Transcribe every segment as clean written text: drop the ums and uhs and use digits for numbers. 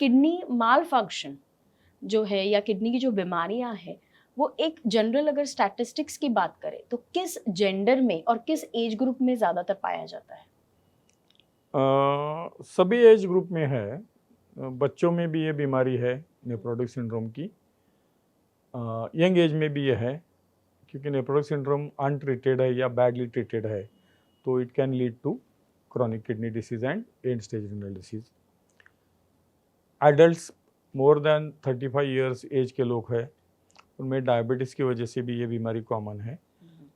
Kidney माल function जो है या किडनी की जो बीमारियां हैं वो एक जनरल अगर स्टैटिस्टिक्स की बात करें तो किस जेंडर में और किस एज ग्रुप में ज़्यादातर पाया जाता है? सभी एज ग्रुप में है। बच्चों में भी ये बीमारी है नेफ्रोटिक सिंड्रोम की। यंग एज में भी ये है, क्योंकि नेफ्रोटिक सिंड्रोम अनट्रीटेड है या बैडली ट्रीटेड है तो it can lead to chronic kidney disease and end stage renal disease. Adults more than 35 years age के लोग हैं, उनमें डायबिटीज़ की वजह से भी ये बीमारी कॉमन है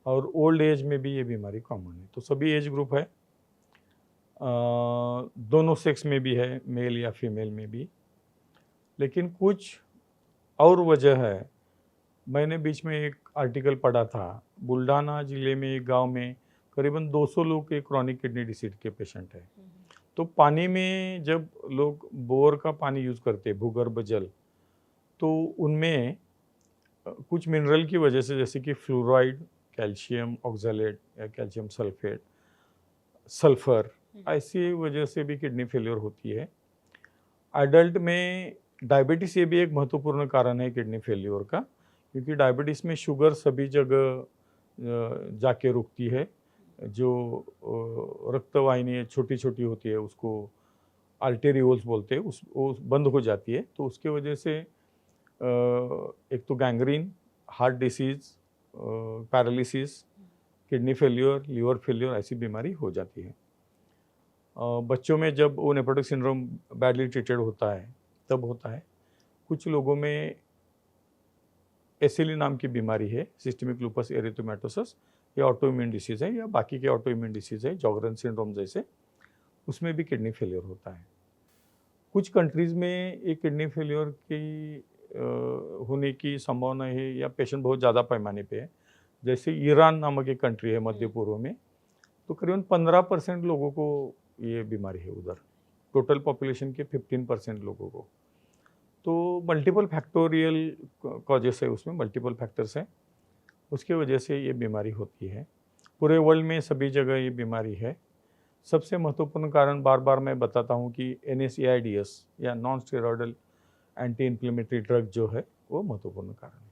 और ओल्ड एज में भी ये बीमारी कॉमन है। तो सभी एज ग्रुप है, दोनों सेक्स में भी है, मेल या फीमेल में भी। लेकिन कुछ और वजह है। मैंने बीच में एक आर्टिकल पढ़ा था, बुल्ढाना ज़िले में एक गांव में करीबन 200 लोग एक क्रॉनिक किडनी डिसीज के पेशेंट हैं। तो पानी में जब लोग बोर का पानी यूज़ करते हैं, भूगर्भ जल, तो उनमें कुछ मिनरल की वजह से, जैसे कि फ्लोराइड, कैल्शियम ऑक्सैलेट या कैल्शियम सल्फेट, सल्फर, ऐसी वजह से भी किडनी फेलियर होती है। एडल्ट में डायबिटीज़ ये भी एक महत्वपूर्ण कारण है किडनी फेलियर का, क्योंकि डायबिटीज़ में शुगर सभी जगह जाके रुकती है। जो रक्तवाहिनी छोटी छोटी होती है उसको आर्टेरियोल्स बोलते हैं, वो बंद हो जाती है, तो उसके वजह से एक तो gangrene, heart disease, paralysis, kidney failure, liver failure, ऐसी बीमारी हो जाती है। बच्चों में जब वो नेफ्रोटिक सिंड्रोम बैडली ट्रीटेड होता है तब होता है। कुछ लोगों में एसिली नाम की बीमारी है, सिस्टेमिक लूपस एरिथेमेटोसस, ये ऑटो इम्यून डिसीज़ है या बाकी के ऑटो इम्यून डिसीज़ है, जॉगरन सिंड्रोम जैसे, उसमें भी किडनी फेलियर होता है। कुछ कंट्रीज़ में ये किडनी फेलियर की होने की संभावना है या पेशेंट बहुत ज़्यादा पैमाने पे है। जैसे ईरान नामक एक कंट्री है मध्य पूर्व में, तो करीबन 15% लोगों को ये बीमारी है उधर, टोटल पॉपुलेशन के 15% लोगों को। तो मल्टीपल फैक्टोरियल कॉजेस है, उसमें मल्टीपल फैक्टर्स हैं, उसके वजह से ये बीमारी होती है। पूरे वर्ल्ड में सभी जगह ये बीमारी है। सबसे महत्वपूर्ण कारण बार बार मैं बताता हूँ कि NSAIDs या non steroidal anti inflammatory drug जो है वो महत्वपूर्ण कारण है।